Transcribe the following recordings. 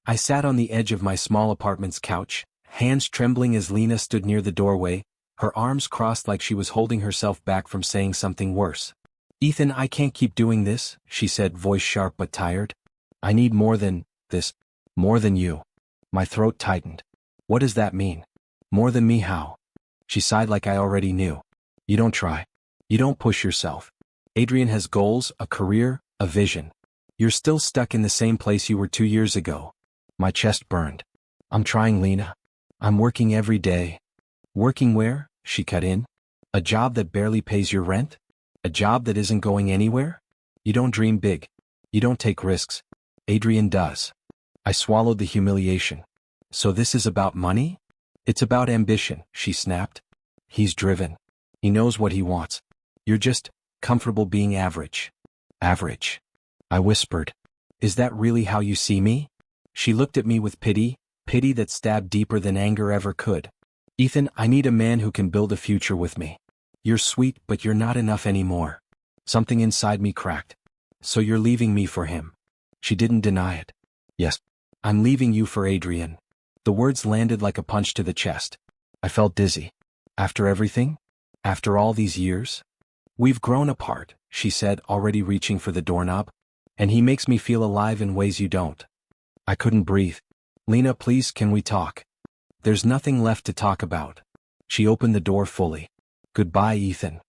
I sat on the edge of my small apartment's couch, hands trembling as Lena stood near the doorway, her arms crossed like she was holding herself back from saying something worse. "Ethan, I can't keep doing this," she said, voice sharp but tired. "I need more than this. More than you." My throat tightened. "What does that mean? More than me how?" She sighed like I already knew. "You don't try. You don't push yourself. Adrian has goals, a career, a vision. You're still stuck in the same place you were 2 years ago." My chest burned. "I'm trying, Lena. I'm working every day." "Working where?" she cut in. "A job that barely pays your rent? A job that isn't going anywhere? You don't dream big. You don't take risks. Adrian does." I swallowed the humiliation. "So this is about money?" "It's about ambition," she snapped. "He's driven. He knows what he wants. You're just comfortable being average." "Average?" I whispered. "Is that really how you see me?" She looked at me with pity that stabbed deeper than anger ever could. "Ethan, I need a man who can build a future with me. You're sweet, but you're not enough anymore." Something inside me cracked. "So you're leaving me for him?" She didn't deny it. "Yes. I'm leaving you for Adrian." The words landed like a punch to the chest. I felt dizzy. "After everything? After all these years?" "We've grown apart," she said, already reaching for the doorknob. "And he makes me feel alive in ways you don't." I couldn't breathe. "Lena, please, can we talk?" "There's nothing left to talk about." She opened the door fully. "Goodbye, Ethan."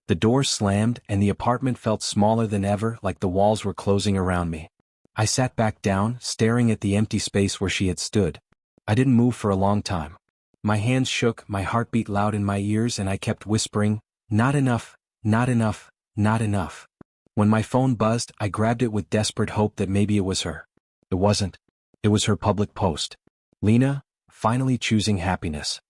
The door slammed and the apartment felt smaller than ever, like the walls were closing around me. I sat back down, staring at the empty space where she had stood. I didn't move for a long time. My hands shook, my heart beat loud in my ears, and I kept whispering, "Not enough, not enough, not enough." When my phone buzzed, I grabbed it with desperate hope that maybe it was her. It wasn't. It was her public post. "Lena, finally choosing happiness.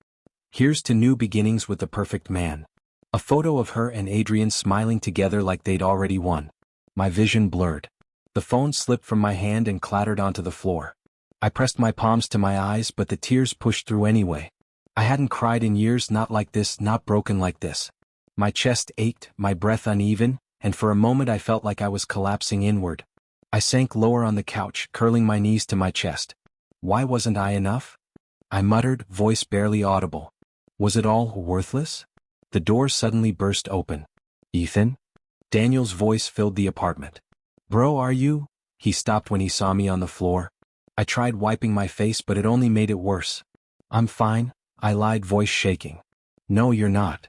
Here's to new beginnings with the perfect man." A photo of her and Adrian smiling together like they'd already won. My vision blurred. The phone slipped from my hand and clattered onto the floor. I pressed my palms to my eyes, but the tears pushed through anyway. I hadn't cried in years, not like this, not broken like this. My chest ached, my breath uneven, and for a moment I felt like I was collapsing inward. I sank lower on the couch, curling my knees to my chest. Why wasn't I enough? I muttered, voice barely audible. Was it all worthless? The door suddenly burst open. "Ethan?" Daniel's voice filled the apartment. "Bro, are you?" He stopped when he saw me on the floor. I tried wiping my face, but it only made it worse. "I'm fine," I lied, voice shaking. "No, you're not."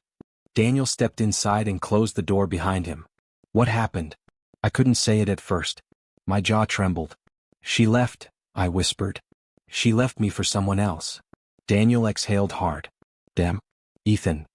Daniel stepped inside and closed the door behind him. "What happened?" I couldn't say it at first. My jaw trembled. "She left," I whispered. "She left me for someone else." Daniel exhaled hard. "Damn. Ethan."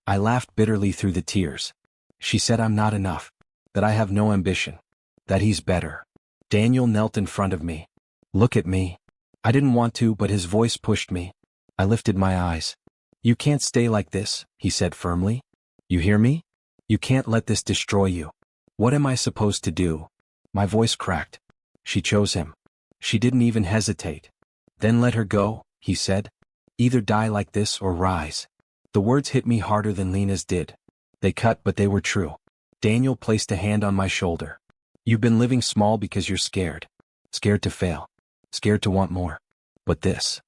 I laughed bitterly through the tears. "She said I'm not enough. That I have no ambition. That he's better." Daniel knelt in front of me. "Look at me." I didn't want to, but his voice pushed me. I lifted my eyes. "You can't stay like this," he said firmly. "You hear me? You can't let this destroy you." "What am I supposed to do?" My voice cracked. "She chose him." She didn't even hesitate. "Then let her go," he said. "Either die like this or rise." The words hit me harder than Lena's did. They cut, but they were true. Daniel placed a hand on my shoulder. "You've been living small because you're scared. Scared to fail. Scared to want more. But this."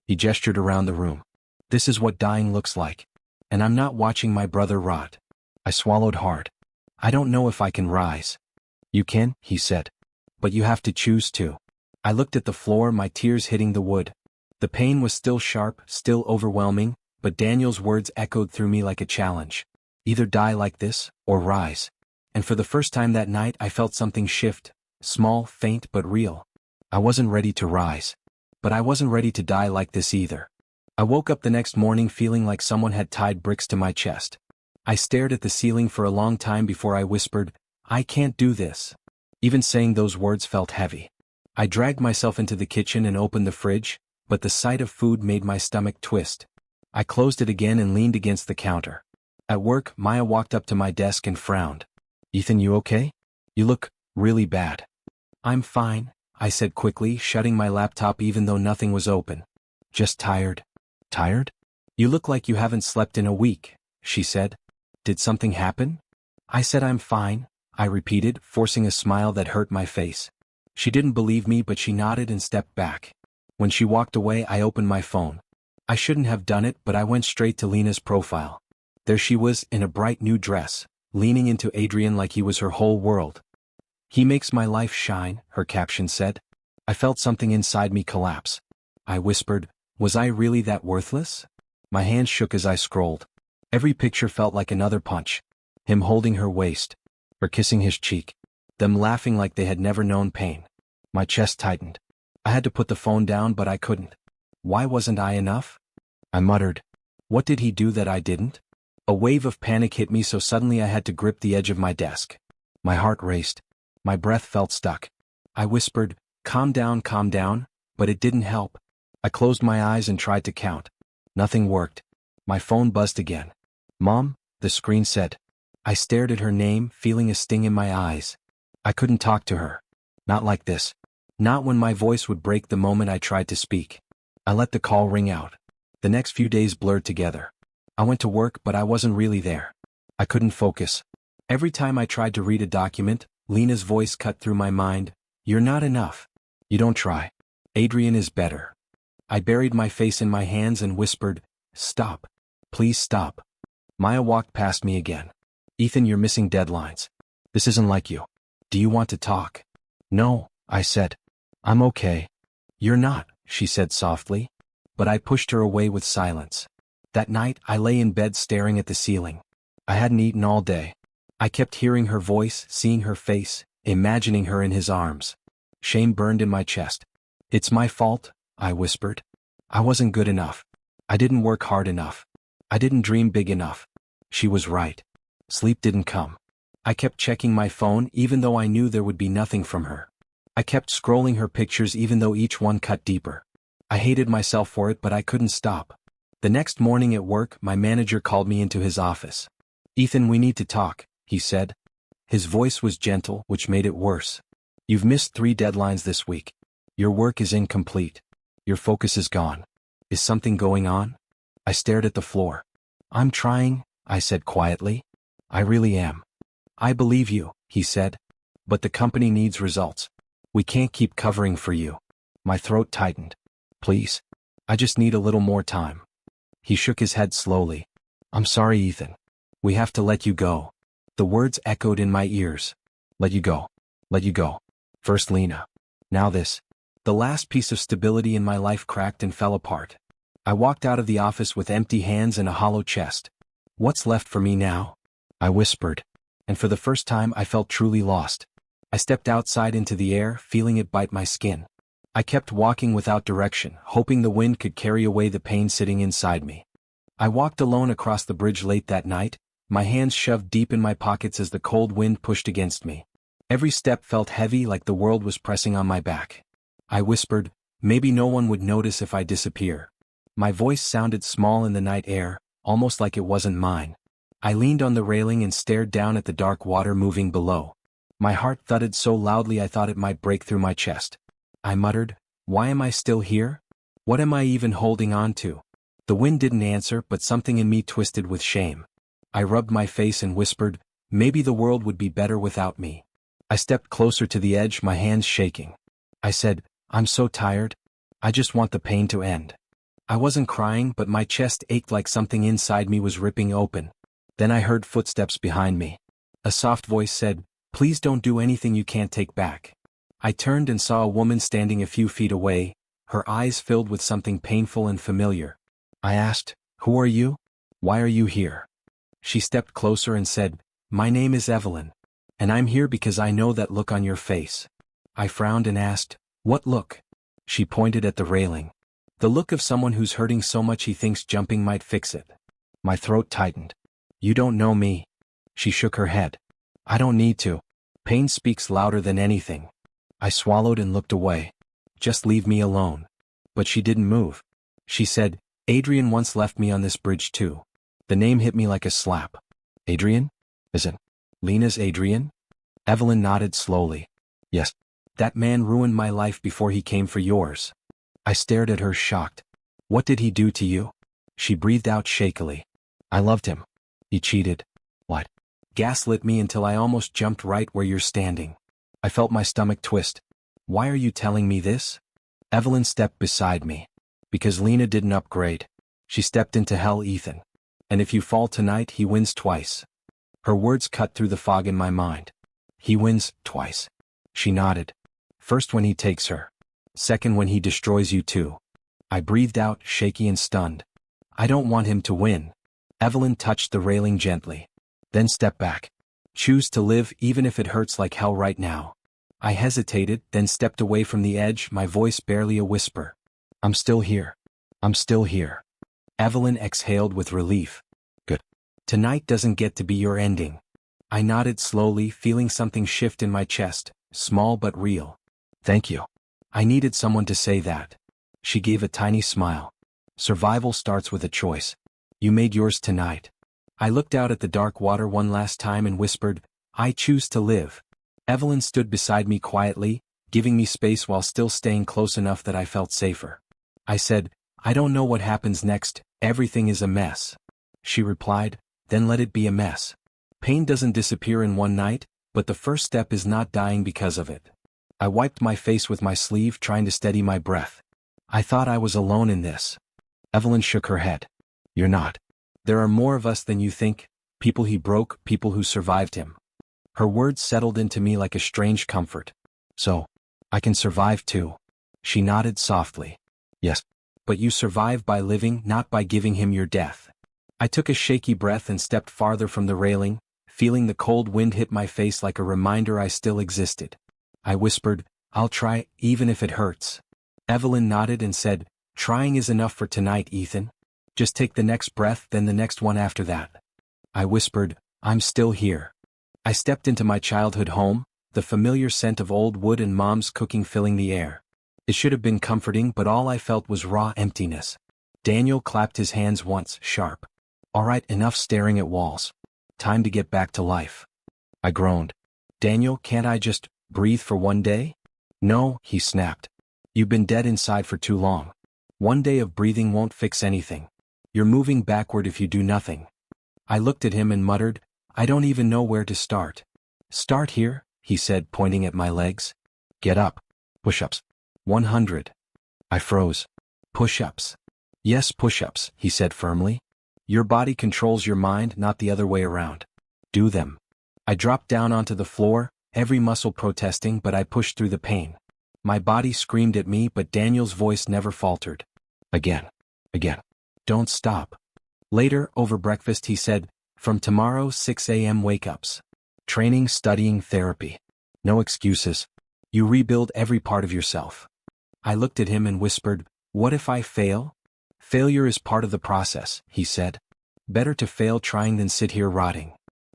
He gestured around the room. "This is what dying looks like. And I'm not watching my brother rot." I swallowed hard. "I don't know if I can rise." "You can," he said. "But you have to choose to." I looked at the floor, my tears hitting the wood. The pain was still sharp, still overwhelming, but Daniel's words echoed through me like a challenge. Either die like this, or rise. And for the first time that night I felt something shift, small, faint, but real. I wasn't ready to rise. But I wasn't ready to die like this either. I woke up the next morning feeling like someone had tied bricks to my chest. I stared at the ceiling for a long time before I whispered, "I can't do this." Even saying those words felt heavy. I dragged myself into the kitchen and opened the fridge, but the sight of food made my stomach twist. I closed it again and leaned against the counter. At work, Maya walked up to my desk and frowned. "Ethan, you okay? You look really bad." "I'm fine," I said quickly, shutting my laptop even though nothing was open. "Just tired." "Tired? You look like you haven't slept in a week," she said. "Did something happen?" I said I'm fine, I repeated, forcing a smile that hurt my face. She didn't believe me, but she nodded and stepped back. When she walked away, I opened my phone. I shouldn't have done it, but I went straight to Lena's profile. There she was, in a bright new dress, leaning into Adrian like he was her whole world. "He makes my life shine," her caption said. I felt something inside me collapse. I whispered, was I really that worthless? My hands shook as I scrolled. Every picture felt like another punch. Him holding her waist, her kissing his cheek, them laughing like they had never known pain. My chest tightened. I had to put the phone down, but I couldn't. Why wasn't I enough? I muttered. What did he do that I didn't? A wave of panic hit me, so suddenly I had to grip the edge of my desk. My heart raced. My breath felt stuck. I whispered, calm down, but it didn't help. I closed my eyes and tried to count. Nothing worked. My phone buzzed again. "Mom," the screen said. I stared at her name, feeling a sting in my eyes. I couldn't talk to her. Not like this. Not when my voice would break the moment I tried to speak. I let the call ring out. The next few days blurred together. I went to work, but I wasn't really there. I couldn't focus. Every time I tried to read a document, Lena's voice cut through my mind. "You're not enough. You don't try. Adrian is better." I buried my face in my hands and whispered, "Stop. Please stop." Maya walked past me again. "Ethan, you're missing deadlines. This isn't like you. Do you want to talk?" "No," I said. "I'm okay." "You're not," she said softly. But I pushed her away with silence. That night, I lay in bed staring at the ceiling. I hadn't eaten all day. I kept hearing her voice, seeing her face, imagining her in his arms. Shame burned in my chest. "It's my fault," I whispered. "I wasn't good enough. I didn't work hard enough. I didn't dream big enough." She was right. Sleep didn't come. I kept checking my phone even though I knew there would be nothing from her. I kept scrolling her pictures even though each one cut deeper. I hated myself for it, but I couldn't stop. The next morning at work, my manager called me into his office. "Ethan, we need to talk," he said. His voice was gentle, which made it worse. "You've missed 3 deadlines this week. Your work is incomplete. Your focus is gone. Is something going on?" I stared at the floor. "I'm trying," I said quietly. "I really am." "I believe you," he said. "But the company needs results. We can't keep covering for you." My throat tightened. "Please. I just need a little more time." He shook his head slowly. "I'm sorry, Ethan. We have to let you go." The words echoed in my ears. Let you go. Let you go. First Lena. Now this. The last piece of stability in my life cracked and fell apart. I walked out of the office with empty hands and a hollow chest. "What's left for me now?" I whispered. And for the first time I felt truly lost. I stepped outside into the air, feeling it bite my skin. I kept walking without direction, hoping the wind could carry away the pain sitting inside me. I walked alone across the bridge late that night, my hands shoved deep in my pockets as the cold wind pushed against me. Every step felt heavy, like the world was pressing on my back. I whispered, maybe no one would notice if I disappear. My voice sounded small in the night air, almost like it wasn't mine. I leaned on the railing and stared down at the dark water moving below. My heart thudded so loudly I thought it might break through my chest. I muttered, why am I still here? What am I even holding on to? The wind didn't answer, but something in me twisted with shame. I rubbed my face and whispered, maybe the world would be better without me. I stepped closer to the edge, my hands shaking. I said, I'm so tired. I just want the pain to end. I wasn't crying, but my chest ached like something inside me was ripping open. Then I heard footsteps behind me. A soft voice said, please don't do anything you can't take back. I turned and saw a woman standing a few feet away, her eyes filled with something painful and familiar. I asked, who are you? Why are you here? She stepped closer and said, my name is Evelyn. And I'm here because I know that look on your face. I frowned and asked, what look? She pointed at the railing. The look of someone who's hurting so much he thinks jumping might fix it. My throat tightened. You don't know me. She shook her head. I don't need to. Pain speaks louder than anything. I swallowed and looked away. Just leave me alone. But she didn't move. She said, Adrian once left me on this bridge too. The name hit me like a slap. Adrian? Isn't Lena's Adrian? Evelyn nodded slowly. Yes. That man ruined my life before he came for yours. I stared at her shocked. What did he do to you? She breathed out shakily. I loved him. He cheated. What? Gaslit me until I almost jumped right where you're standing. I felt my stomach twist. Why are you telling me this? Evelyn stepped beside me. Because Lena didn't upgrade. She stepped into hell, Ethan. And if you fall tonight, he wins twice. Her words cut through the fog in my mind. He wins twice. She nodded. First when he takes her. Second when he destroys you too. I breathed out, shaky and stunned. I don't want him to win. Evelyn touched the railing gently. Then step back. Choose to live even if it hurts like hell right now. I hesitated, then stepped away from the edge, my voice barely a whisper. I'm still here. I'm still here. Evelyn exhaled with relief. Good. Tonight doesn't get to be your ending. I nodded slowly, feeling something shift in my chest, small but real. Thank you. I needed someone to say that. She gave a tiny smile. Survival starts with a choice. You made yours tonight. I looked out at the dark water one last time and whispered, I choose to live. Evelyn stood beside me quietly, giving me space while still staying close enough that I felt safer. I said, I don't know what happens next, everything is a mess. She replied, then let it be a mess. Pain doesn't disappear in one night, but the first step is not dying because of it. I wiped my face with my sleeve, trying to steady my breath. I thought I was alone in this. Evelyn shook her head. You're not. There are more of us than you think, people he broke, people who survived him. Her words settled into me like a strange comfort. So, I can survive too. She nodded softly. Yes. But you survive by living, not by giving him your death. I took a shaky breath and stepped farther from the railing, feeling the cold wind hit my face like a reminder I still existed. I whispered, I'll try, even if it hurts. Evelyn nodded and said, trying is enough for tonight, Ethan. Just take the next breath, then the next one after that. I whispered, I'm still here. I stepped into my childhood home, the familiar scent of old wood and Mom's cooking filling the air. It should have been comforting, but all I felt was raw emptiness. Daniel clapped his hands once, sharp. All right, enough staring at walls. Time to get back to life. I groaned. Daniel, can't I just breathe for one day? No, he snapped. You've been dead inside for too long. One day of breathing won't fix anything. You're moving backward if you do nothing. I looked at him and muttered, I don't even know where to start. Start here, he said, pointing at my legs. Get up. Push-ups. 100. I froze. Push-ups. Yes, push-ups, he said firmly. Your body controls your mind, not the other way around. Do them. I dropped down onto the floor, every muscle protesting, but I pushed through the pain. My body screamed at me, but Daniel's voice never faltered. Again. Again. Don't stop. Later, over breakfast, he said, from tomorrow 6 a.m. wake-ups. Training, studying, therapy. No excuses. You rebuild every part of yourself. I looked at him and whispered, what if I fail? Failure is part of the process, he said. Better to fail trying than sit here rotting.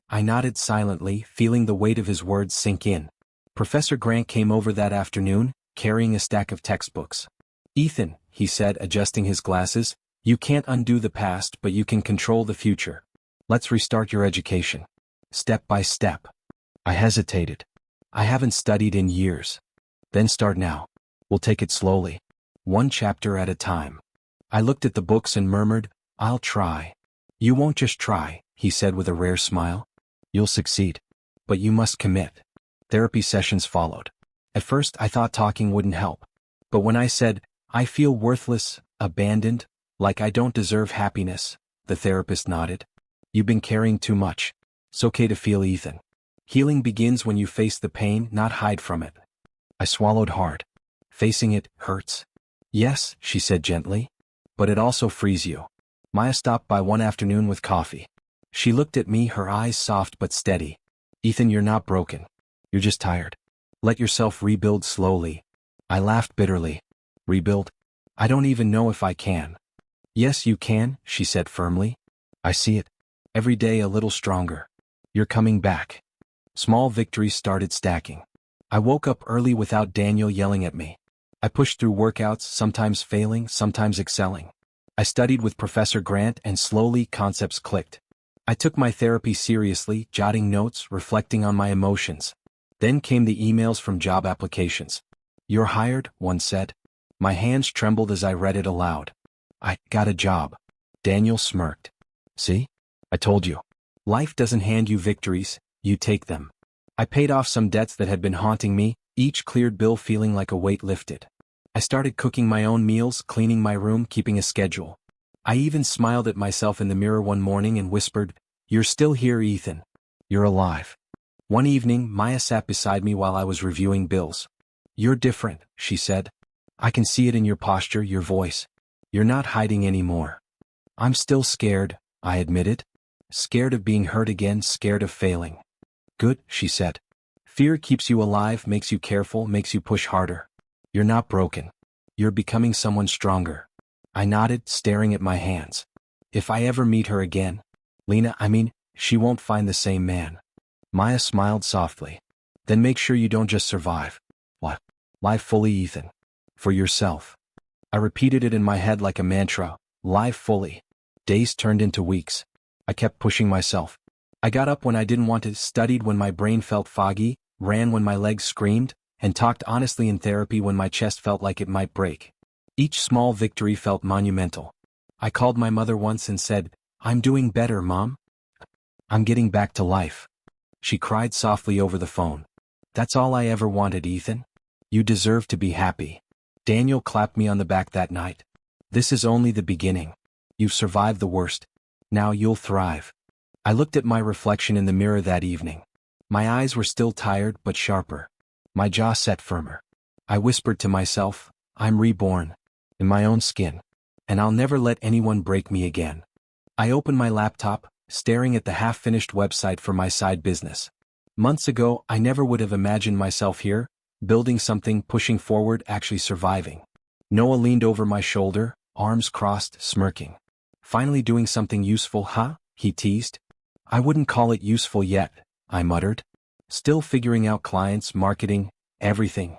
I nodded silently, feeling the weight of his words sink in. Professor Grant came over that afternoon, carrying a stack of textbooks. Ethan, he said, adjusting his glasses, you can't undo the past, but you can control the future. Let's restart your education. Step by step. I hesitated. I haven't studied in years. Then start now. We'll take it slowly. One chapter at a time. I looked at the books and murmured, I'll try. You won't just try, he said with a rare smile. You'll succeed. But you must commit. Therapy sessions followed. At first I thought talking wouldn't help. But when I said, I feel worthless, abandoned, like I don't deserve happiness, the therapist nodded. You've been carrying too much. It's okay to feel, Ethan. Healing begins when you face the pain, not hide from it. I swallowed hard. Facing it hurts. Yes, she said gently. But it also frees you. Maya stopped by one afternoon with coffee. She looked at me, her eyes soft but steady. Ethan, you're not broken. You're just tired. Let yourself rebuild slowly. I laughed bitterly. Rebuild? I don't even know if I can. Yes, you can, she said firmly. I see it. Every day a little stronger. You're coming back. Small victories started stacking. I woke up early without Daniel yelling at me. I pushed through workouts, sometimes failing, sometimes excelling. I studied with Professor Grant and slowly concepts clicked. I took my therapy seriously, jotting notes, reflecting on my emotions. Then came the emails from job applications. You're hired, one said. My hands trembled as I read it aloud. I got a job. Daniel smirked. See? I told you. Life doesn't hand you victories, you take them. I paid off some debts that had been haunting me, each cleared bill feeling like a weight lifted. I started cooking my own meals, cleaning my room, keeping a schedule. I even smiled at myself in the mirror one morning and whispered, "You're still here, Ethan. You're alive." One evening, Maya sat beside me while I was reviewing bills. "You're different," she said. "I can see it in your posture, your voice. You're not hiding anymore." "I'm still scared," I admitted. "Scared of being hurt again, scared of failing." "Good," she said. "Fear keeps you alive, makes you careful, makes you push harder. You're not broken. You're becoming someone stronger." I nodded, staring at my hands. "If I ever meet her again, she won't find the same man." Maya smiled softly. "Then make sure you don't just survive. What? Live fully, Ethan. For yourself." I repeated it in my head like a mantra, live fully. Days turned into weeks. I kept pushing myself. I got up when I didn't want to, studied when my brain felt foggy, ran when my legs screamed, and talked honestly in therapy when my chest felt like it might break. Each small victory felt monumental. I called my mother once and said, "I'm doing better, Mom. I'm getting back to life." She cried softly over the phone. "That's all I ever wanted, Ethan. You deserve to be happy." Daniel clapped me on the back that night. "This is only the beginning. You've survived the worst. Now you'll thrive." I looked at my reflection in the mirror that evening. My eyes were still tired but sharper. My jaw set firmer. I whispered to myself, "I'm reborn. In my own skin. And I'll never let anyone break me again." I opened my laptop, staring at the half-finished website for my side business. Months ago, I never would have imagined myself here, building something, pushing forward, actually surviving. Noah leaned over my shoulder, arms crossed, smirking. "Finally doing something useful, huh?" he teased. "I wouldn't call it useful yet," I muttered. "Still figuring out clients, marketing, everything."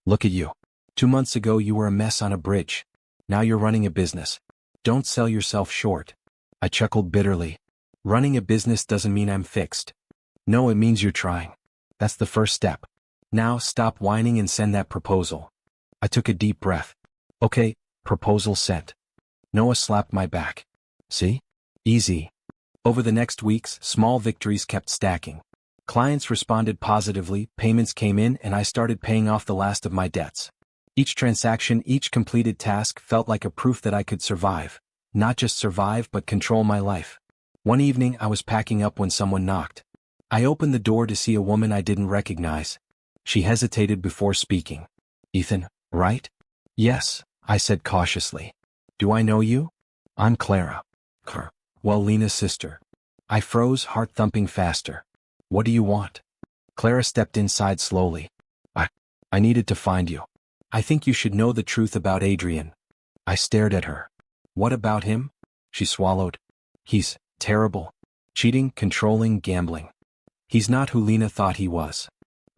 "Look at you. 2 months ago you were a mess on a bridge. Now you're running a business. Don't sell yourself short." I chuckled bitterly. "Running a business doesn't mean I'm fixed. No, it means you're trying. That's the first step. Now stop whining and send that proposal." I took a deep breath. "Okay, proposal sent." Noah slapped my back. "See? Easy." Over the next weeks, small victories kept stacking. Clients responded positively, payments came in, and I started paying off the last of my debts. Each transaction, each completed task felt like a proof that I could survive. Not just survive, but control my life. One evening, I was packing up when someone knocked. I opened the door to see a woman I didn't recognize. She hesitated before speaking. "Ethan, right?" "Yes," I said cautiously. "Do I know you?" "I'm Clara." "Well, Lena's sister." I froze, heart thumping faster. "What do you want?" Clara stepped inside slowly. I needed to find you. I think you should know the truth about Adrian." I stared at her. "What about him?" She swallowed. "He's terrible. Cheating, controlling, gambling. He's not who Lena thought he was."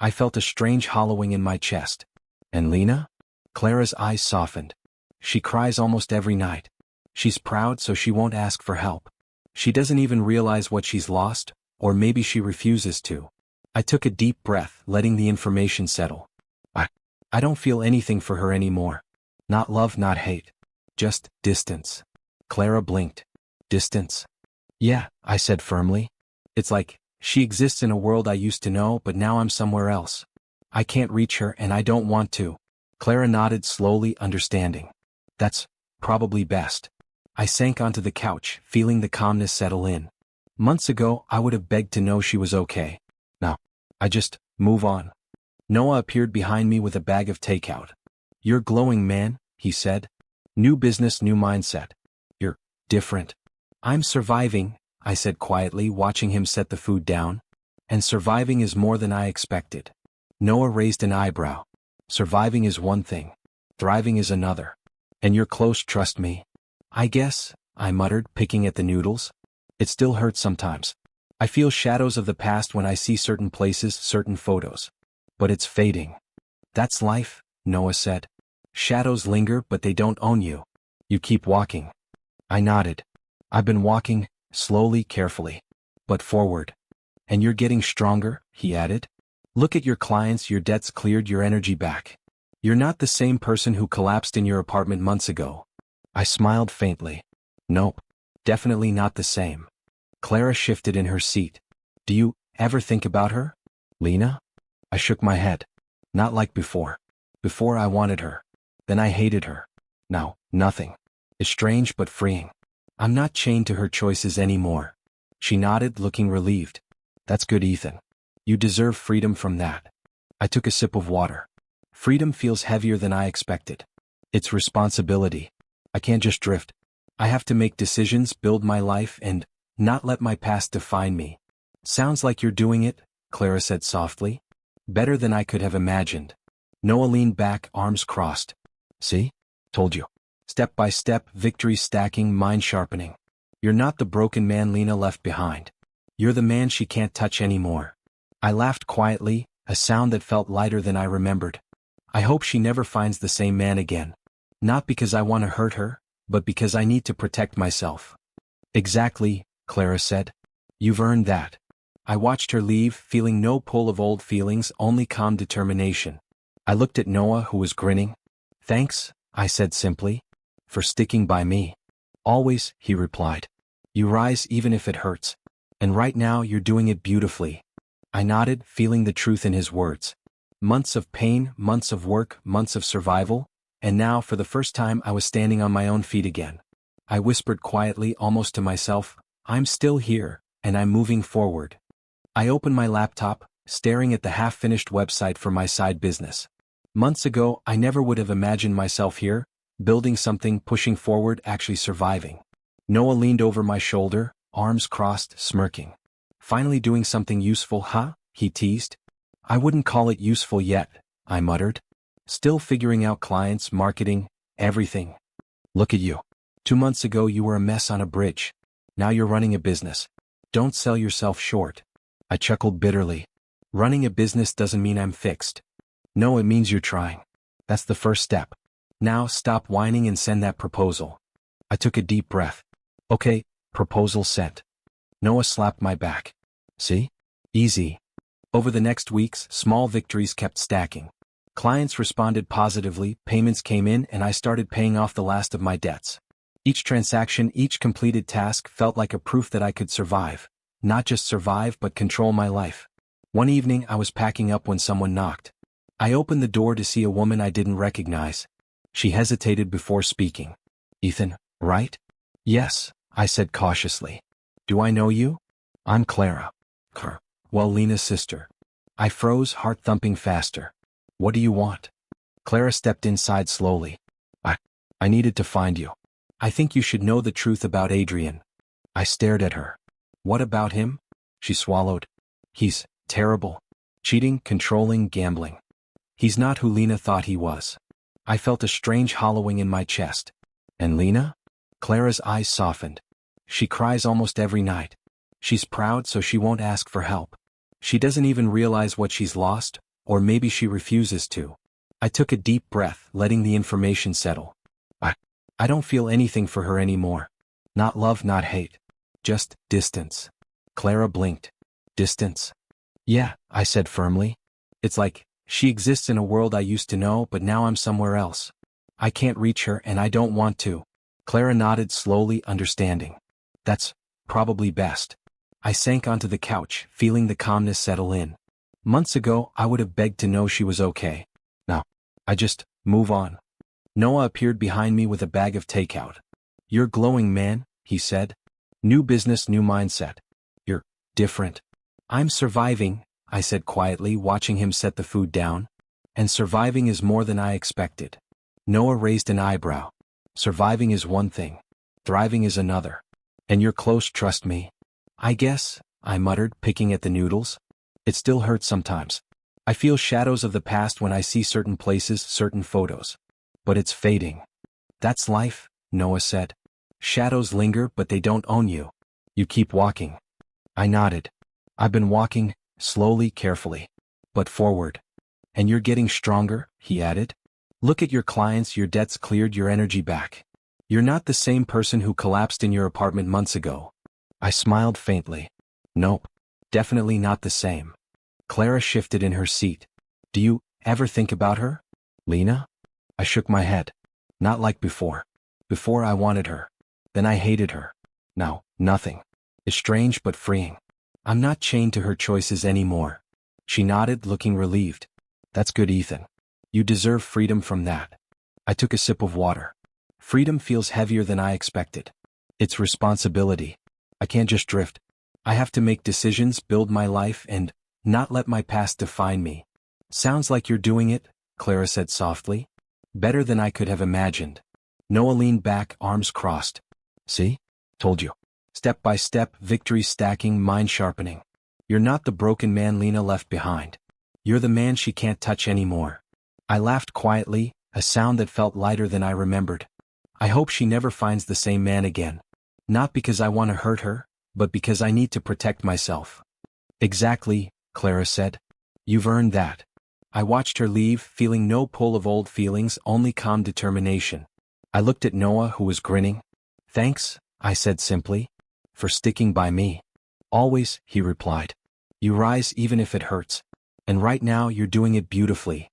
I felt a strange hollowing in my chest. "And Lena?" Clara's eyes softened. "She cries almost every night. She's proud, so she won't ask for help. She doesn't even realize what she's lost, or maybe she refuses to." I took a deep breath, letting the information settle. I don't feel anything for her anymore. Not love, not hate. Just distance." Clara blinked. "Distance?" "Yeah," I said firmly. "It's like, she exists in a world I used to know, but now I'm somewhere else. I can't reach her, and I don't want to." Clara nodded slowly, understanding. "That's probably best." I sank onto the couch, feeling the calmness settle in. Months ago, I would have begged to know she was okay. Now, I just move on. Noah appeared behind me with a bag of takeout. "You're glowing, man," he said. "New business, new mindset. You're different." "I'm surviving," I said quietly, watching him set the food down. "And surviving is more than I expected." Noah raised an eyebrow. "Surviving is one thing. Thriving is another. And you're close, trust me." "I guess," I muttered, picking at the noodles. "It still hurts sometimes. I feel shadows of the past when I see certain places, certain photos. But it's fading." "That's life," Noah said. "Shadows linger, but they don't own you. You keep walking." I nodded. "I've been walking, slowly, carefully. But forward." "And you're getting stronger," he added. "Look at your clients, your debts cleared, your energy back. You're not the same person who collapsed in your apartment months ago." I smiled faintly. "Nope. Definitely not the same." Clara shifted in her seat. "Do you ever think about her? Lena?" I shook my head. "Not like before. Before I wanted her. Then I hated her. Now, nothing. It's strange but freeing. I'm not chained to her choices anymore. She nodded, looking relieved. That's good, Ethan. You deserve freedom from that. I took a sip of water. Freedom feels heavier than I expected. It's responsibility. I can't just drift. I have to make decisions, build my life, and not let my past define me. Sounds like you're doing it, Clara said softly. Better than I could have imagined. Noah leaned back, arms crossed. See? Told you. Step by step, victory stacking, mind sharpening. You're not the broken man Lena left behind. You're the man she can't touch anymore. I laughed quietly, a sound that felt lighter than I remembered. I hope she never finds the same man again. Not because I want to hurt her, but because I need to protect myself. Exactly, Clara said. You've earned that. I watched her leave, feeling no pull of old feelings, only calm determination. I looked at Noah, who was grinning. Thanks, I said simply. For sticking by me. Always, he replied. You rise even if it hurts. And right now you're doing it beautifully. I nodded, feeling the truth in his words. Months of pain, months of work, months of survival, and now for the first time I was standing on my own feet again. I whispered quietly, almost to myself, I'm still here, and I'm moving forward. I opened my laptop, staring at the half-finished website for my side business. Months ago, I never would have imagined myself here, building something, pushing forward, actually surviving. Noah leaned over my shoulder, arms crossed, smirking. Finally doing something useful, huh? He teased. I wouldn't call it useful yet, I muttered. Still figuring out clients, marketing, everything. Look at you. 2 months ago you were a mess on a bridge. Now you're running a business. Don't sell yourself short. I chuckled bitterly. Running a business doesn't mean I'm fixed. No, it means you're trying. That's the first step. Now stop whining and send that proposal. I took a deep breath. Okay, proposal sent. Noah slapped my back. See? Easy. Over the next weeks, small victories kept stacking. Clients responded positively, payments came in, and I started paying off the last of my debts. Each transaction, each completed task felt like a proof that I could survive. Not just survive, but control my life. One evening, I was packing up when someone knocked. I opened the door to see a woman I didn't recognize. She hesitated before speaking. Ethan, right? Yes, I said cautiously. Do I know you? I'm Clara. Well, Lena's sister. I froze, heart thumping faster. What do you want? Clara stepped inside slowly. I needed to find you. I think you should know the truth about Adrian. I stared at her. What about him? She swallowed. He's terrible. Cheating, controlling, gambling. He's not who Lena thought he was. I felt a strange hollowing in my chest. And Lena? Clara's eyes softened. She cries almost every night. She's proud, so she won't ask for help. She doesn't even realize what she's lost, or maybe she refuses to. I took a deep breath, letting the information settle. I don't feel anything for her anymore. Not love, not hate. Just distance. Clara blinked. Distance? Yeah, I said firmly. It's like, she exists in a world I used to know, but now I'm somewhere else. I can't reach her and I don't want to. Clara nodded slowly, understanding. That's probably best. I sank onto the couch, feeling the calmness settle in. Months ago, I would have begged to know she was okay. Now, I just move on. Noah appeared behind me with a bag of takeout. You're glowing, man, he said. New business, new mindset. You're different. I'm surviving, I said quietly, watching him set the food down. And surviving is more than I expected. Noah raised an eyebrow. Surviving is one thing. Thriving is another. And you're close, trust me. I guess, I muttered, picking at the noodles. It still hurts sometimes. I feel shadows of the past when I see certain places, certain photos. But it's fading. That's life, Noah said. Shadows linger, but they don't own you. You keep walking. I nodded. I've been walking, slowly, carefully. But forward. And you're getting stronger, he added. Look at your clients, your debts cleared, your energy back. You're not the same person who collapsed in your apartment months ago. I smiled faintly. Nope. Definitely not the same. Clara shifted in her seat. Do you ever think about her? Lena? I shook my head. Not like before. Before I wanted her. Then I hated her. Now, nothing. It's strange but freeing. I'm not chained to her choices anymore. She nodded, looking relieved. That's good, Ethan. You deserve freedom from that. I took a sip of water. Freedom feels heavier than I expected. It's responsibility. I can't just drift. I have to make decisions, build my life, and not let my past define me. Sounds like you're doing it, Clara said softly. Better than I could have imagined. Noah leaned back, arms crossed. See? Told you. Step by step, victory stacking, mind sharpening. You're not the broken man Lena left behind. You're the man she can't touch anymore. I laughed quietly, a sound that felt lighter than I remembered. I hope she never finds the same man again. Not because I want to hurt her, but because I need to protect myself. Exactly, Clara said. You've earned that. I watched her leave, feeling no pull of old feelings, only calm determination. I looked at Noah, who was grinning. Thanks, I said simply. For sticking by me. Always, he replied. You rise even if it hurts. And right now you're doing it beautifully.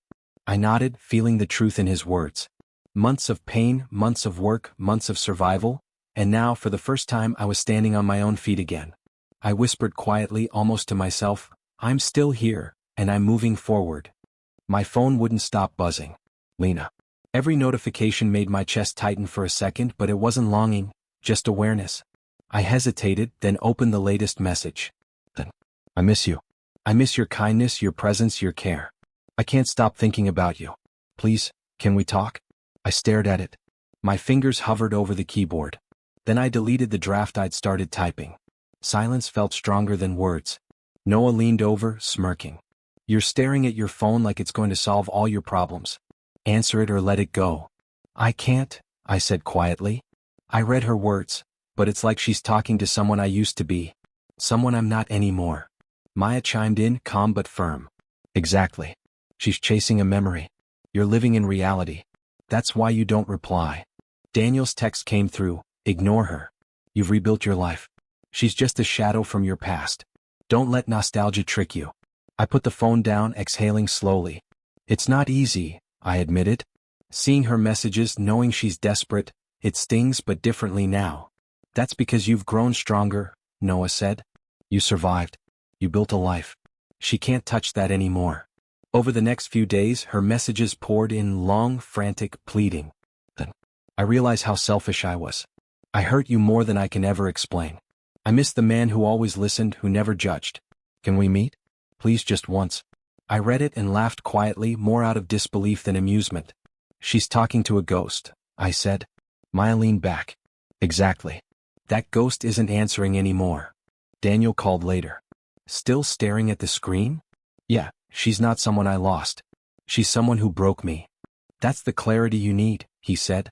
I nodded, feeling the truth in his words. Months of pain, months of work, months of survival, and now for the first time I was standing on my own feet again. I whispered quietly, almost to myself, I'm still here, and I'm moving forward. My phone wouldn't stop buzzing. Lena. Every notification made my chest tighten for a second, but it wasn't longing, just awareness. I hesitated, then opened the latest message. Then, I miss you. I miss your kindness, your presence, your care. I can't stop thinking about you. Please, can we talk? I stared at it. My fingers hovered over the keyboard. Then I deleted the draft I'd started typing. Silence felt stronger than words. Noah leaned over, smirking. You're staring at your phone like it's going to solve all your problems. Answer it or let it go. I can't, I said quietly. I read her words, but it's like she's talking to someone I used to be. Someone I'm not anymore. Maya chimed in, calm but firm. Exactly. She's chasing a memory. You're living in reality. That's why you don't reply. Daniel's text came through. Ignore her. You've rebuilt your life. She's just a shadow from your past. Don't let nostalgia trick you. I put the phone down, exhaling slowly. It's not easy, I admitted. Seeing her messages, knowing she's desperate, it stings but differently now. That's because you've grown stronger, Noah said. You survived. You built a life. She can't touch that anymore. Over the next few days, her messages poured in, long, frantic, pleading. Then, I realized how selfish I was. I hurt you more than I can ever explain. I miss the man who always listened, who never judged. Can we meet? Please, just once. I read it and laughed quietly, more out of disbelief than amusement. She's talking to a ghost, I said. Maya leaned back. Exactly. That ghost isn't answering anymore. Daniel called later. Still staring at the screen? Yeah, she's not someone I lost. She's someone who broke me. That's the clarity you need, he said.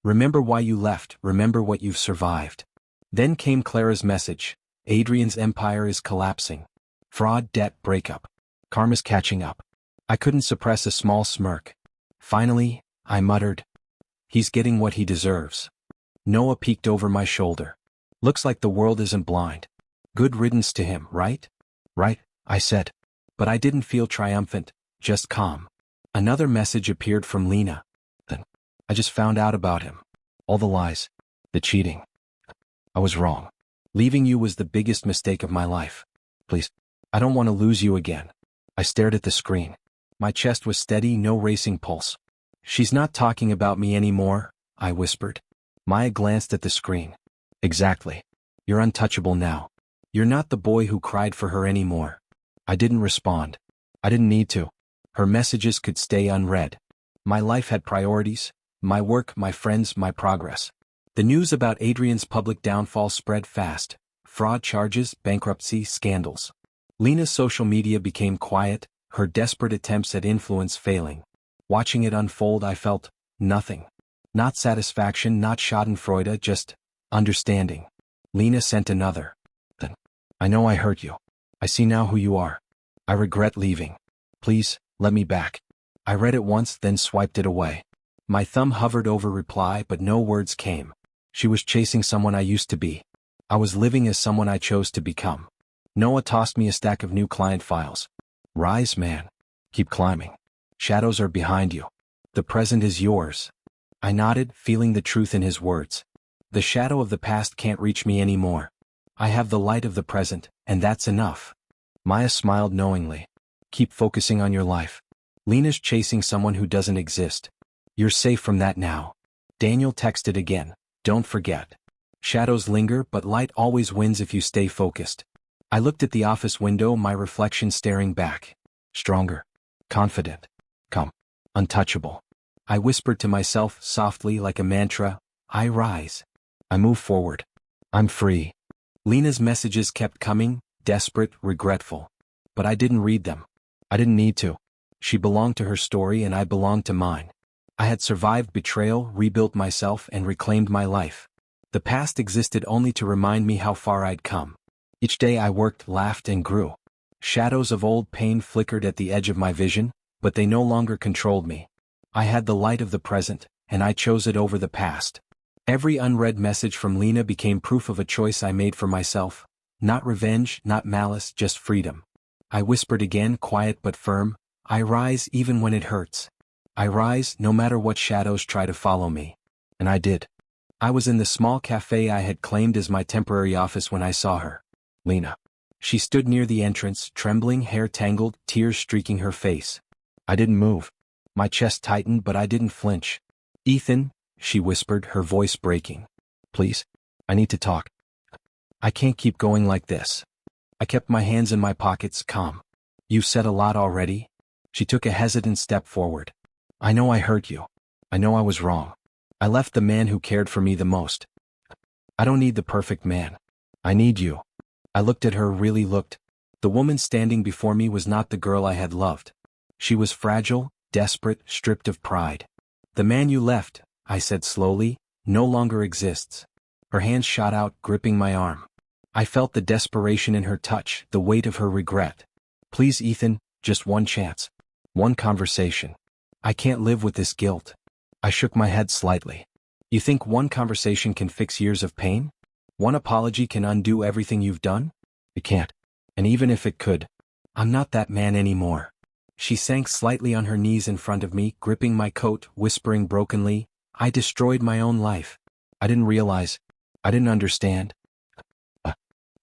Remember why you left, remember what you've survived. Then came Clara's message. Adrian's empire is collapsing. Fraud, debt, breakup. Karma's catching up. I couldn't suppress a small smirk. Finally, I muttered. He's getting what he deserves. Noah peeked over my shoulder. Looks like the world isn't blind. Good riddance to him, right? Right, I said. But I didn't feel triumphant, just calm. Another message appeared from Lena. Then, I just found out about him. All the lies. The cheating. I was wrong. Leaving you was the biggest mistake of my life. Please, I don't want to lose you again. I stared at the screen. My chest was steady, no racing pulse. She's not talking about me anymore, I whispered. Maya glanced at the screen. Exactly. You're untouchable now. You're not the boy who cried for her anymore. I didn't respond. I didn't need to. Her messages could stay unread. My life had priorities. My work, my friends, my progress. The news about Adrian's public downfall spread fast. Fraud charges, bankruptcy, scandals. Lena's social media became quiet, her desperate attempts at influence failing. Watching it unfold, I felt nothing. Not satisfaction, not schadenfreude, just understanding. Lena sent another. Then, I know I hurt you. I see now who you are. I regret leaving. Please, let me back. I read it once, then swiped it away. My thumb hovered over reply, but no words came. She was chasing someone I used to be. I was living as someone I chose to become. Noah tossed me a stack of new client files. Rise, man. Keep climbing. Shadows are behind you. The present is yours. I nodded, feeling the truth in his words. The shadow of the past can't reach me anymore. I have the light of the present, and that's enough. Maya smiled knowingly. Keep focusing on your life. Lena's chasing someone who doesn't exist. You're safe from that now. Daniel texted again. Don't forget. Shadows linger, but light always wins if you stay focused. I looked at the office window, my reflection staring back. Stronger. Confident. Calm. Untouchable. I whispered to myself softly like a mantra, I rise. I move forward. I'm free. Lena's messages kept coming, desperate, regretful. But I didn't read them. I didn't need to. She belonged to her story and I belonged to mine. I had survived betrayal, rebuilt myself, and reclaimed my life. The past existed only to remind me how far I'd come. Each day I worked, laughed, and grew. Shadows of old pain flickered at the edge of my vision, but they no longer controlled me. I had the light of the present, and I chose it over the past. Every unread message from Lena became proof of a choice I made for myself. Not revenge, not malice, just freedom. I whispered again, quiet but firm, I rise even when it hurts. I rise no matter what shadows try to follow me. And I did. I was in the small cafe I had claimed as my temporary office when I saw her. Lena. She stood near the entrance, trembling, hair tangled, tears streaking her face. I didn't move. My chest tightened, but I didn't flinch. Ethan, she whispered, her voice breaking. Please. I need to talk. I can't keep going like this. I kept my hands in my pockets, calm. You've said a lot already. She took a hesitant step forward. I know I hurt you. I know I was wrong. I left the man who cared for me the most. I don't need the perfect man. I need you. I looked at her, really looked. The woman standing before me was not the girl I had loved. She was fragile, desperate, stripped of pride. The man you left, I said slowly, no longer exists. Her hands shot out, gripping my arm. I felt the desperation in her touch, the weight of her regret. Please, Ethan, just one chance. One conversation. I can't live with this guilt. I shook my head slightly. You think one conversation can fix years of pain? One apology can undo everything you've done? It can't. And even if it could, I'm not that man anymore. She sank slightly on her knees in front of me, gripping my coat, whispering brokenly, I destroyed my own life. I didn't realize. I didn't understand.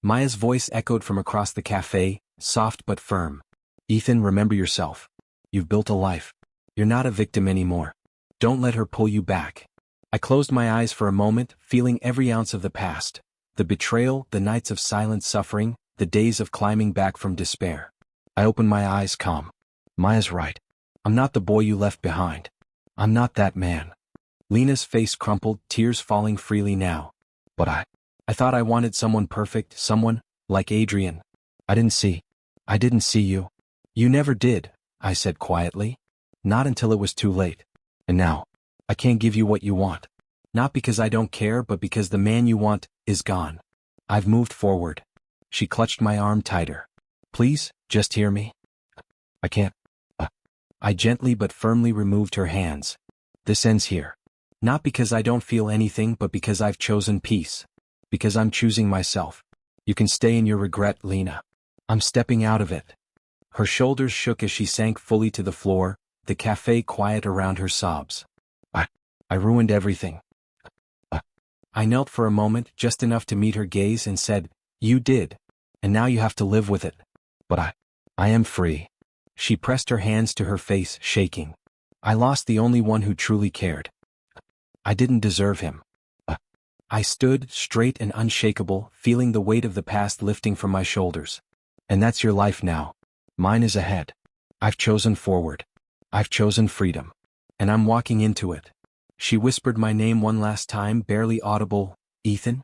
Maya's voice echoed from across the cafe, soft but firm. Ethan, remember yourself. You've built a life. You're not a victim anymore. Don't let her pull you back. I closed my eyes for a moment, feeling every ounce of the past. The betrayal, the nights of silent suffering, the days of climbing back from despair. I opened my eyes, calm. Maya's right. I'm not the boy you left behind. I'm not that man. Lena's face crumpled, tears falling freely now. But I thought I wanted someone perfect, someone like Adrian. I didn't see you. You never did, I said quietly. Not until it was too late. And now, I can't give you what you want. Not because I don't care, but because the man you want is gone. I've moved forward. She clutched my arm tighter. Please, just hear me. I can't. I gently but firmly removed her hands. This ends here. Not because I don't feel anything, but because I've chosen peace. Because I'm choosing myself. You can stay in your regret, Lena. I'm stepping out of it. Her shoulders shook as she sank fully to the floor, the cafe quiet around her sobs. I ruined everything. I knelt for a moment, just enough to meet her gaze, and said, You did. And now you have to live with it. But I am free. She pressed her hands to her face, shaking. I lost the only one who truly cared. I didn't deserve him. I stood, straight and unshakable, feeling the weight of the past lifting from my shoulders. And that's your life now. Mine is ahead. I've chosen forward. I've chosen freedom. And I'm walking into it. She whispered my name one last time, barely audible. Ethan?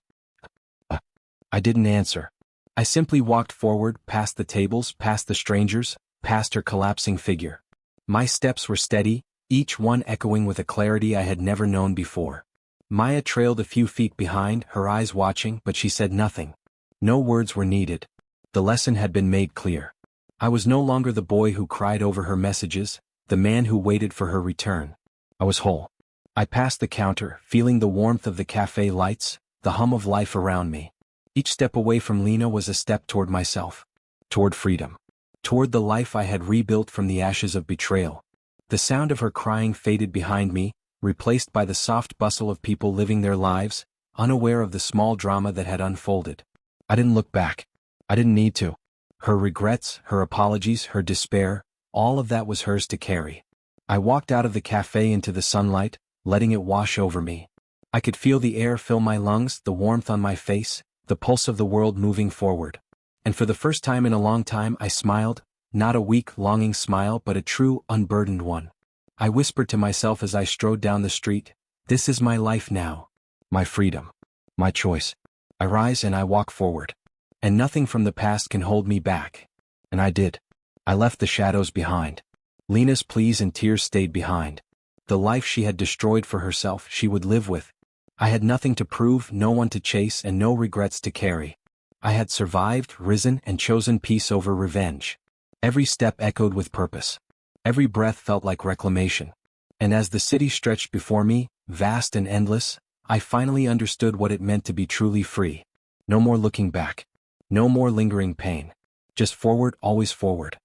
I didn't answer. I simply walked forward, past the tables, past the strangers, past her collapsing figure. My steps were steady, each one echoing with a clarity I had never known before. Maya trailed a few feet behind, her eyes watching, but she said nothing. No words were needed. The lesson had been made clear. I was no longer the boy who cried over her messages, the man who waited for her return. I was whole. I passed the counter, feeling the warmth of the cafe lights, the hum of life around me. Each step away from Lena was a step toward myself. Toward freedom. Toward the life I had rebuilt from the ashes of betrayal. The sound of her crying faded behind me, replaced by the soft bustle of people living their lives, unaware of the small drama that had unfolded. I didn't look back. I didn't need to. Her regrets, her apologies, her despair, all of that was hers to carry. I walked out of the cafe into the sunlight, letting it wash over me. I could feel the air fill my lungs, the warmth on my face, the pulse of the world moving forward. And for the first time in a long time I smiled, not a weak, longing smile but a true, unburdened one. I whispered to myself as I strode down the street, "This is my life now. My freedom. My choice. I rise and I walk forward. And nothing from the past can hold me back." And I did. I left the shadows behind. Lena's pleas and tears stayed behind. The life she had destroyed for herself she would live with. I had nothing to prove, no one to chase, and no regrets to carry. I had survived, risen, and chosen peace over revenge. Every step echoed with purpose. Every breath felt like reclamation. And as the city stretched before me, vast and endless, I finally understood what it meant to be truly free. No more looking back. No more lingering pain. Just forward, always forward.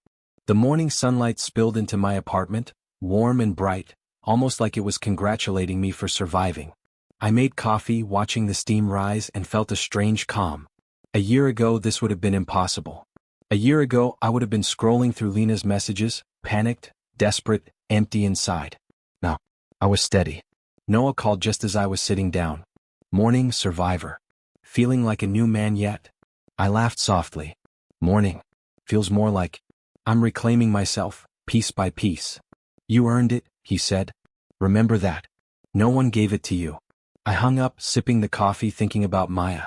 The morning sunlight spilled into my apartment, warm and bright, almost like it was congratulating me for surviving. I made coffee, watching the steam rise, and felt a strange calm. A year ago this would have been impossible. A year ago I would have been scrolling through Lena's messages, panicked, desperate, empty inside. Now, I was steady. Noah called just as I was sitting down. "Morning, survivor. Feeling like a new man yet?" I laughed softly. "Morning. Feels more like I'm reclaiming myself, piece by piece." "You earned it," he said. "Remember that. No one gave it to you." I hung up, sipping the coffee, thinking about Maya.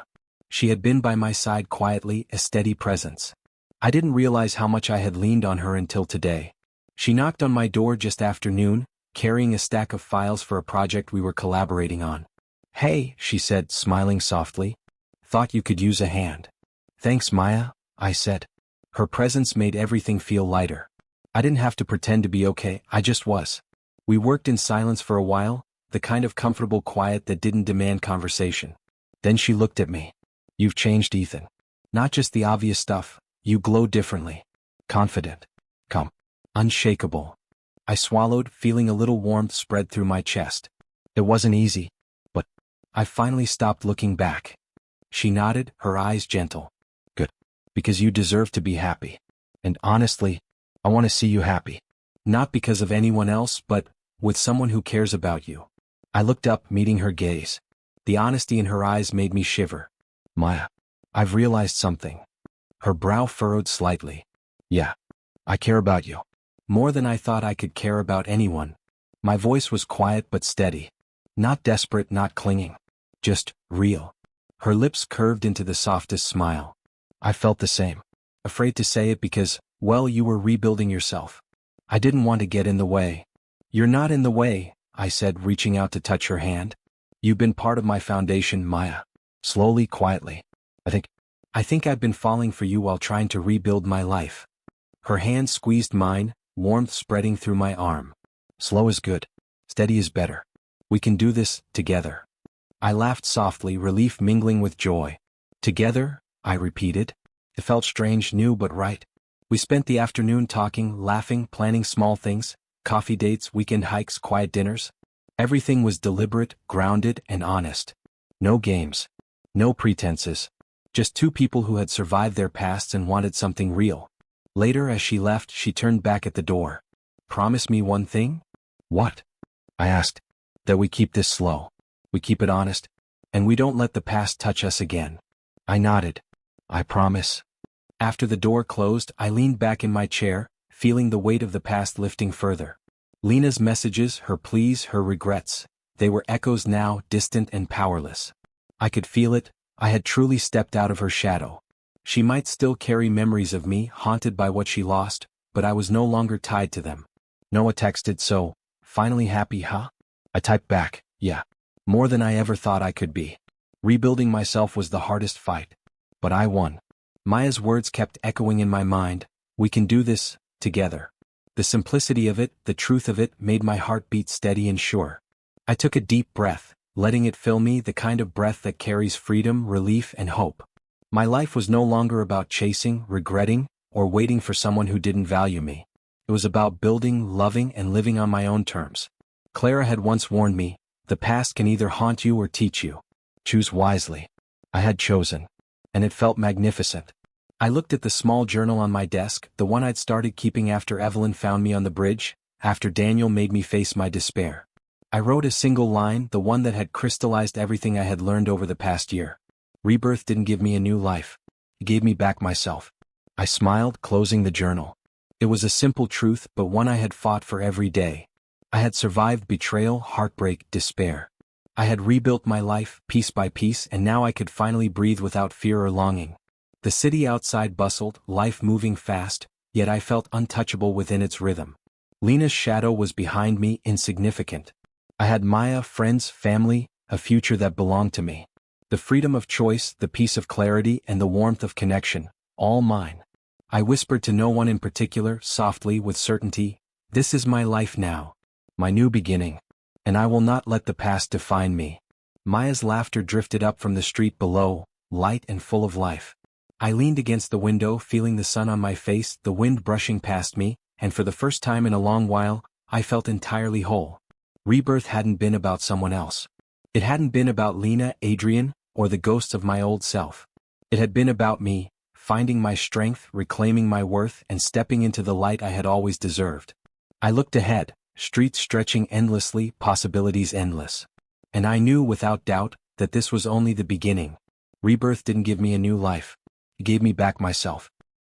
She had been by my side quietly, a steady presence. I didn't realize how much I had leaned on her until today. She knocked on my door just after noon, carrying a stack of files for a project we were collaborating on. "Hey," she said, smiling softly. "Thought you could use a hand." "Thanks, Maya," I said. Her presence made everything feel lighter. I didn't have to pretend to be okay, I just was. We worked in silence for a while, the kind of comfortable quiet that didn't demand conversation. Then she looked at me. "You've changed, Ethan. Not just the obvious stuff, you glow differently. Confident. Calm. Unshakable." I swallowed, feeling a little warmth spread through my chest. It wasn't easy, but I finally stopped looking back. She nodded, her eyes gentle. "Good. Because you deserve to be happy. And honestly, I want to see you happy. Not because of anyone else, but with someone who cares about you." I looked up, meeting her gaze. The honesty in her eyes made me shiver. "Maya, I've realized something." Her brow furrowed slightly. "Yeah, I care about you. More than I thought I could care about anyone." My voice was quiet but steady. Not desperate, not clinging. Just real. Her lips curved into the softest smile. I felt the same. Afraid to say it because, well, you were rebuilding yourself. I didn't want to get in the way. "You're not in the way," I said, reaching out to touch her hand. "You've been part of my foundation, Maya." Slowly, quietly. I think I've been falling for you while trying to rebuild my life." Her hand squeezed mine, warmth spreading through my arm. "Slow is good. Steady is better. We can do this, together." I laughed softly, relief mingling with joy. "Together?" I repeated. It felt strange, new but right. We spent the afternoon talking, laughing, planning small things. Coffee dates, weekend hikes, quiet dinners. Everything was deliberate, grounded, and honest. No games. No pretenses. Just two people who had survived their pasts and wanted something real. Later, as she left, she turned back at the door. "Promise me one thing?" "What?" I asked. "That we keep this slow. We keep it honest. And we don't let the past touch us again." I nodded. "I promise." After the door closed, I leaned back in my chair, feeling the weight of the past lifting further. Lena's messages, her pleas, her regrets, they were echoes now, distant and powerless. I could feel it. I had truly stepped out of her shadow. She might still carry memories of me, haunted by what she lost, but I was no longer tied to them. Noah texted, "So, finally happy, huh?" I typed back, "Yeah. More than I ever thought I could be." Rebuilding myself was the hardest fight. But I won. Maya's words kept echoing in my mind. "We can do this, together." The simplicity of it, the truth of it, made my heart beat steady and sure. I took a deep breath, letting it fill me, the kind of breath that carries freedom, relief, and hope. My life was no longer about chasing, regretting, or waiting for someone who didn't value me. It was about building, loving, and living on my own terms. Clara had once warned me, "The past can either haunt you or teach you. Choose wisely." I had chosen. And it felt magnificent. I looked at the small journal on my desk, the one I'd started keeping after Evelyn found me on the bridge. after Daniel made me face my despair. I wrote a single line, the one that had crystallized everything I had learned over the past year. Rebirth didn't give me a new life. It gave me back myself. I smiled, closing the journal. It was a simple truth, but one I had fought for every day. I had survived betrayal, heartbreak, despair. I had rebuilt my life, piece by piece, and now I could finally breathe without fear or longing. The city outside bustled, life moving fast, yet I felt untouchable within its rhythm. Lena's shadow was behind me, insignificant. I had Maya, friends, family, a future that belonged to me. The freedom of choice, the peace of clarity, and the warmth of connection, all mine. I whispered to no one in particular, softly, with certainty, "This is my life now. My new beginning. And I will not let the past define me." Maya's laughter drifted up from the street below, light and full of life. I leaned against the window, feeling the sun on my face, the wind brushing past me, and for the first time in a long while, I felt entirely whole. Rebirth hadn't been about someone else. It hadn't been about Lena, Adrian, or the ghosts of my old self. It had been about me, finding my strength, reclaiming my worth, and stepping into the light I had always deserved. I looked ahead, streets stretching endlessly, possibilities endless. And I knew without doubt that this was only the beginning. Rebirth didn't give me a new life. It gave me back myself.